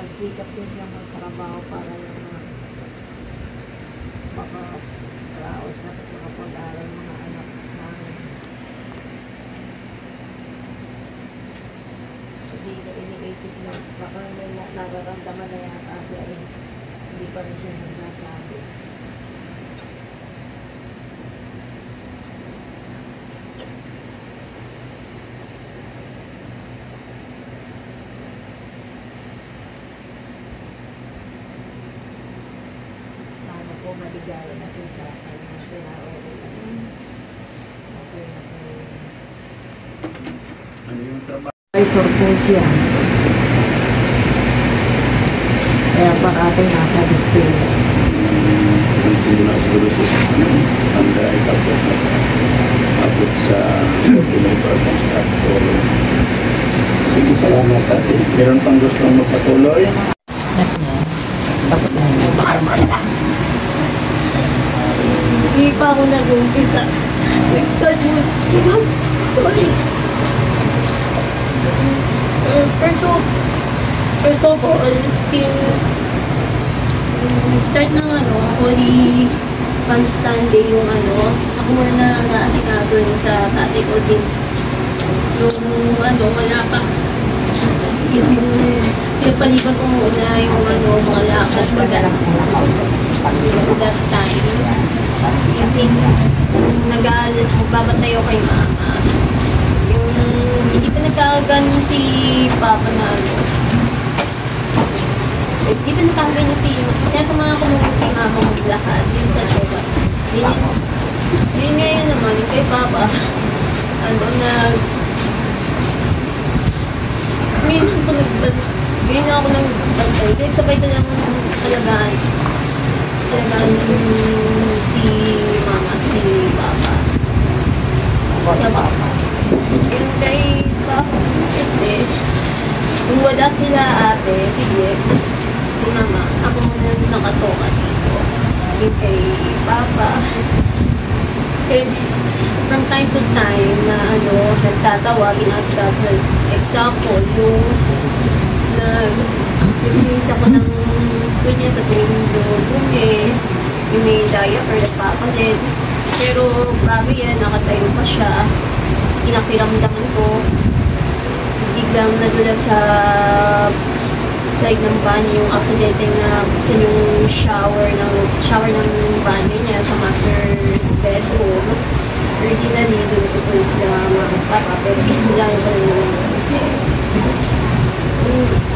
nagsikap din siya magtrabaho para yung makaraos na makapag-aral mga anak namin. Hindi na iniisip na baka nararamdaman na yata siya hindi pa rin siya nagsasabi. Maligaya na siya sa akin. Okay na po. Ano yung trabaho? Advisor po siya. Kaya parati nasa distil. Simula siguro siya handa ay tapos sa constructor. Sige, salamat ate. Meron pang gustong magpatuloy? Hindi pa ako nag-umpisa. Nag-start mo. Sorry. First of all, since start ng Holy Pan Sunday yung ako muna na naasikaso sa tatay ko since yung wala pa. Yung pinapaliban ko muna yung mga lakad that time. Kasi nagbabantay ako kay mama. Yung hindi pa nagkakaganyan si papa na hindi pa nagkakaganyan sinasamahan ko muna si mama maglakad yun sa jowa. Yun ngayon naman yung kay papa ngayon ako nagbantay kahit sabay ko lang talagaan si mama at si papa. Yung kay papa kasi kung wala sila ate, sige, si mama, ako muna nakatoka dito. Yung kay papa, from time to time na nagtatawa, ginasigas na example, yung nag-release ako ng niya sa tuwing dumi, yung may diaper na papalit. Pero bago yan, nakatayo pa siya. Inakiramdaman ko. Biglang nadula sa side ng banyo yung aksidente na gusto yung shower ng banyo niya sa master's bedroom. Originally, doon tutulog sila mga papa, pero lang pa rin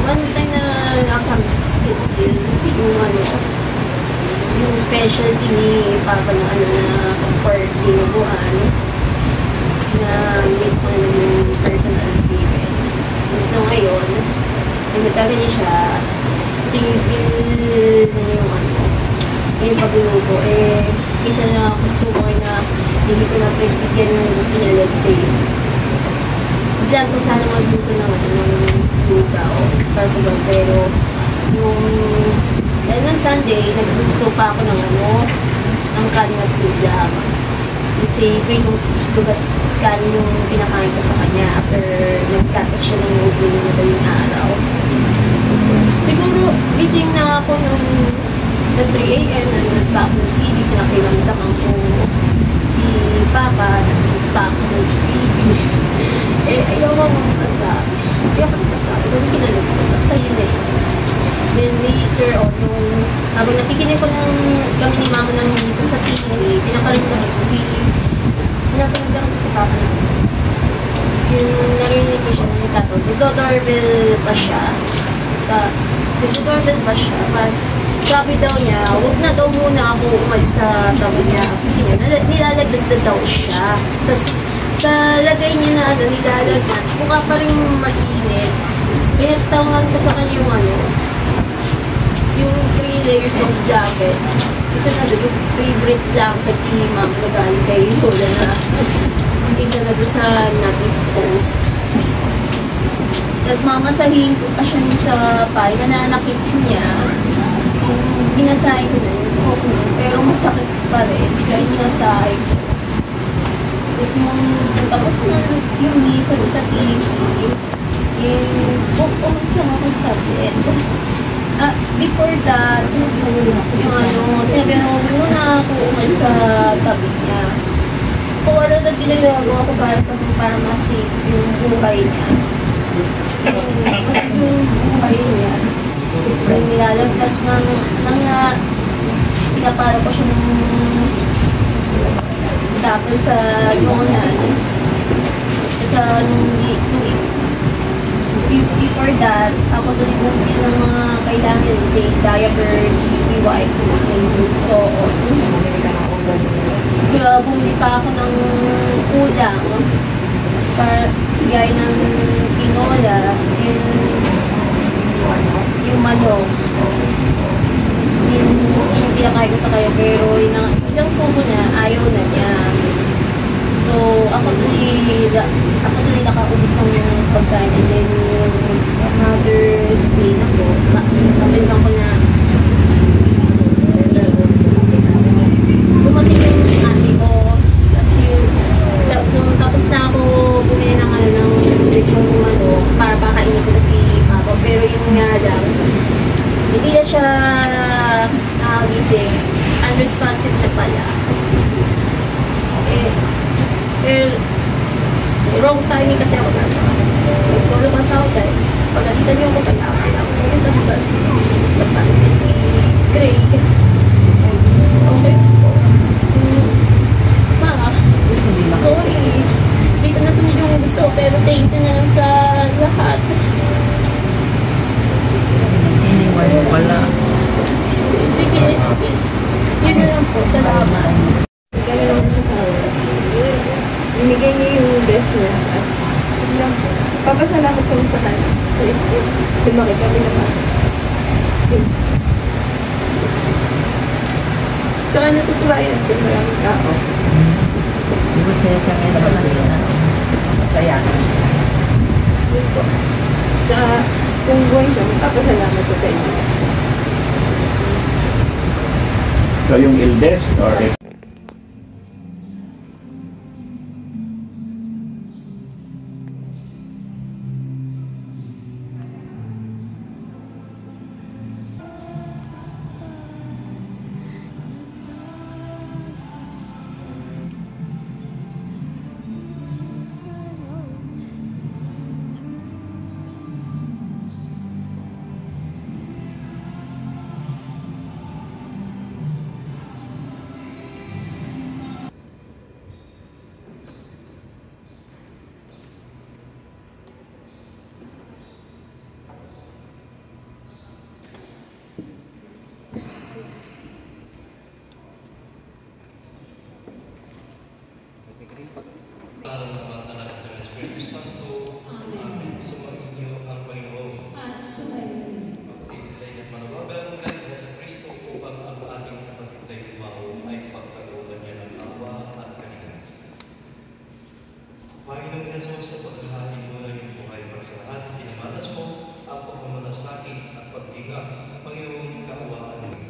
one time na nakamiss yung specialty ni papa na na for dinubuan na miss ko na yung personal favorite. So ngayon, nagkakaroon niya siya, tingin na yung paglubo, isa na consumer na hindi ko na pagkikyan yung gusto niya, let's say. Biglaan ko sana magluto ng lugaw para sa bang, pero dahil ng Sunday, nagluto pa ako ng kanin at lugaw. Let's say, lugat kanin yung pinakain ko sa kanya after nagkatas siya ng ulo ng madaling araw. Siguro, gising na ako nung 3 AM, nanonood pa ako ng TV, pinakiramdaman ko si Papa, nanonood pa ako ng TV. Ayaw mo magkasabi. Ayaw ko magkasabi. Kung kinalog ko, basta yun eh. Then later on, habang nakikinig ko kami ni Mama ng misa sa TV, pinaparamdaman ko si Papa. Yung narinig ko siya na nagtatawag. Nagdo-doorbell pa siya. Nagdo-doorbell pa siya. But sabi daw niya, huwag na daw muna ako umalis sa tabi niya. Nilalagdag daw siya. Sa lagay niya na nilalagdag. Mukha pa rin mainit. Pinagtawangan ko sa kanya yung 3 layers of blanket. Isa na doon, yung favorite blanket ni Ma'am na galing kay Lola na isa na doon sa na-dispose. Tapos mamasahin ko pa siya sa pay, nananakit niya. Binasahin ko na yun, pero masakit pa rin. Kaya binasahin ko. Tapos tapos na yung misa sa TV, pumagsama ko sa bed. Before that, yung sinabi na muna ako umalis sa tabi niya. Kung ano na ginagawa ko para masave yung buhay niya. Masave yung buhay niya. Yung nilalagdag pinapala ko siya ng tapos sa yonan. Before that, ako tuloy bumili ng mga kailangan, say, diapers, baby wipes, and so on. Kaya bumili pa ako ng ulam para gaya ng tinola, yung manok. Yung pinakain ko sa kaya, pero ilang subo na, ayaw na niya. So, ako tuloy nakaubos ng pagkain, and then Mother's Day na po, nabalikan ko na dumating yung ate ko, kasi nung tapos na ako bumili ng lechong umano, para pakainin ko na si Papa, pero yun nga lang, hindi na siya nakagising, unresponsive na pala. Wrong timing kasi ako na. Tulog ang tao tayo. Pagalitan niyo ako kaya ako pumunta bukas sa pamilya si Craig. Okay po. So, sorry. Hindi ko nasunod yung gusto, pero thank you na lang sa lahat. Iniwan mo pala. Sige. Yun na lang po. Salamat. Gano'n naman siya sa hawsa. Binigay niya yung best niya. At yun lang po. Papasalamat kami sa kanya. Kasi lumaki kami naman. Tsaka natutuwa yun kung maraming tao. Di ba sinasangay naman na masaya? Yun po. Tsaka kung buhay siya, magpapasalamat siya sa inyo. So yung eldest or Panginoong Jesus, sa paghahalin mo ng iyong buhay para sa lahat, pinamalas mo ang pagmamalasakit at paghinga. Panginoon, kaawaan mo.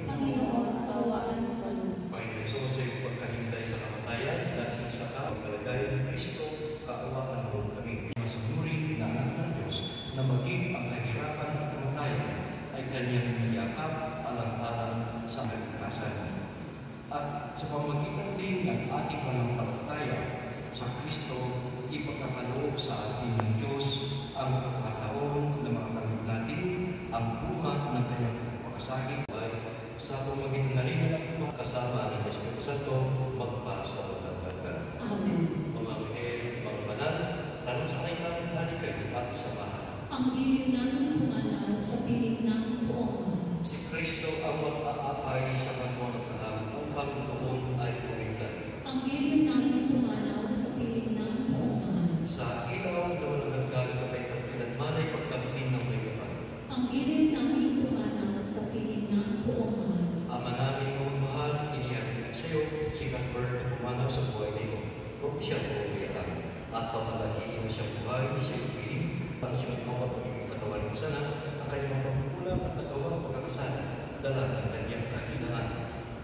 Panginoon Jesus, sa iyong pagkahinday sa kamatayan, at sa kalagayan ng Kristo, kaawaan mo kami. Masunurin na anak ng Diyos na maging ang kahirapan at kamatayan ay kanyang niyakap alang-alang sa kaligtasan. At sa pamagitan din ng ating pananampalataya sa Kristo, ipagkakaloob sa ating ng Diyos ang pagkataon na makakamit natin ang bunga ng kanyang pagkasakit ay sa pamagitan na rin ng kasama ng Espiritu Santo magpasa sa hanggan. Amen. Mga Miguel, mga banal, tanong sa kanilang halikay at samahan. Ang ilim ng pumanaw sa piling ng buong Si Kristo ang mag-aakay sa kanyang kahal upang doon ay kumigdan. ang ilim ng pumanaw sa piling ng buong Sa ilaw na walang hanggan kapay pagkilanman ay pagkabdin ng mayroon. ang ilim ng pumanaw sa piling ng buong Ama namin mong mahal, iniyak sa iyo, si Cuthbert na pumanaw sa buhay nito. Huwag siyang buhayan at pamalakihin mo siyang buhay, di siya ipiling, para siyang magkawa pagiging katawan mo sana, ang kanyang pagkukulang at nagawang pagkakasala, dala ng kanyang kahinaan.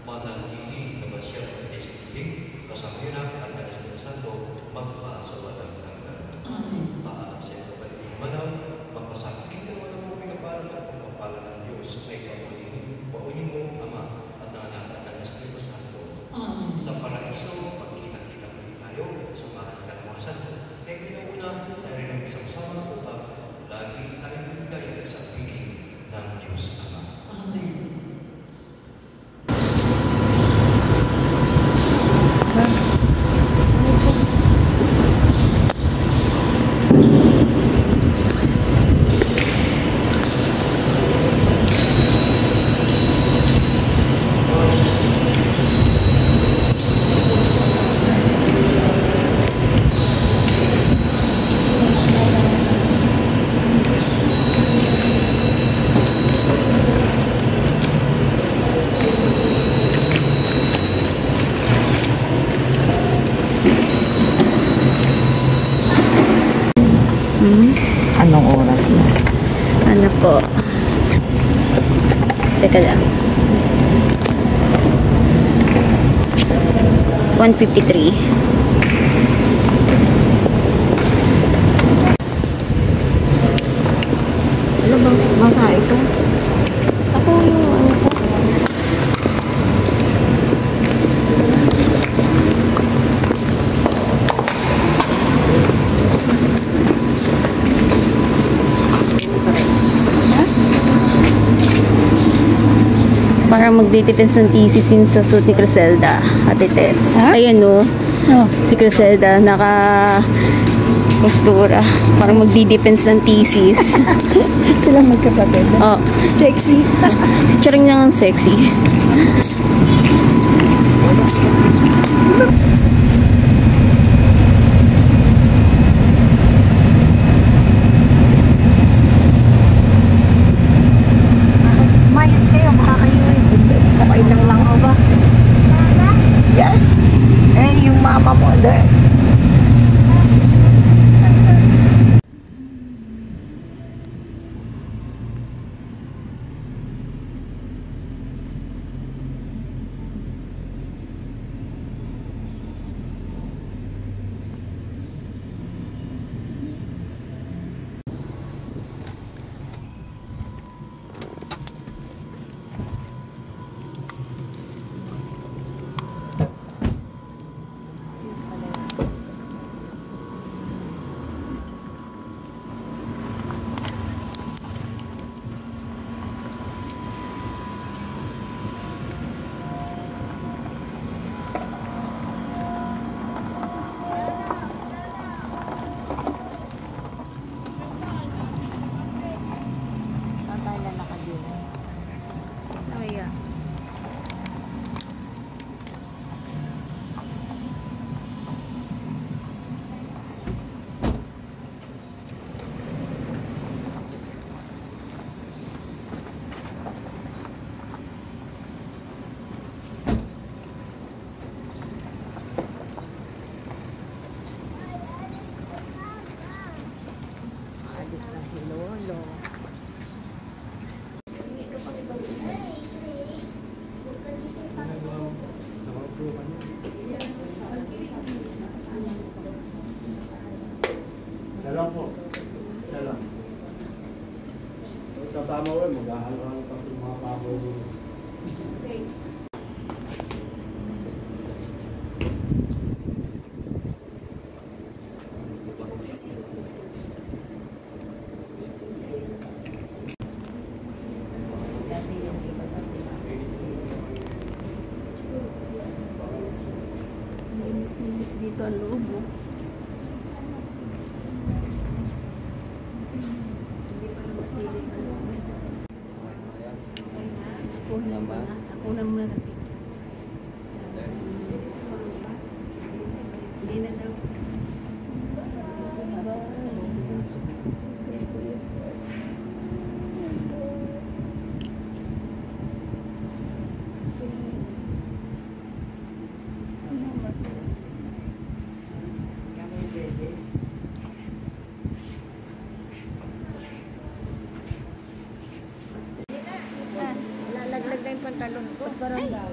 Mananggili na ba siya ang isipiling, kasama yun at ng Espiritu Santo, magpasawalan ng Amen. paalam sa iyo kapag manaw, magpasakit ka po. Teka lang. 153. Ano bang masa ito? Ako yung ano po. Parang magdidepends ng thesis yun sa suit ni Criselda, Ate Tess. Ayan no, si Criselda naka postura. Parang magdidepends ng thesis. Sila magkapatid. Oh, Sexy. si Charing nang sexy. Mayos kayo, baka kayo okay lang ako ba? Yes. Eh, yung mama mo there. Dalang po. Dalang. Kasama ko, mag-aaral pa sa mga baboy dito. Dito ang loob. Ako na muna na picture. Hindi na daw. Lalaglag na yung pantalon ko. Parang daw.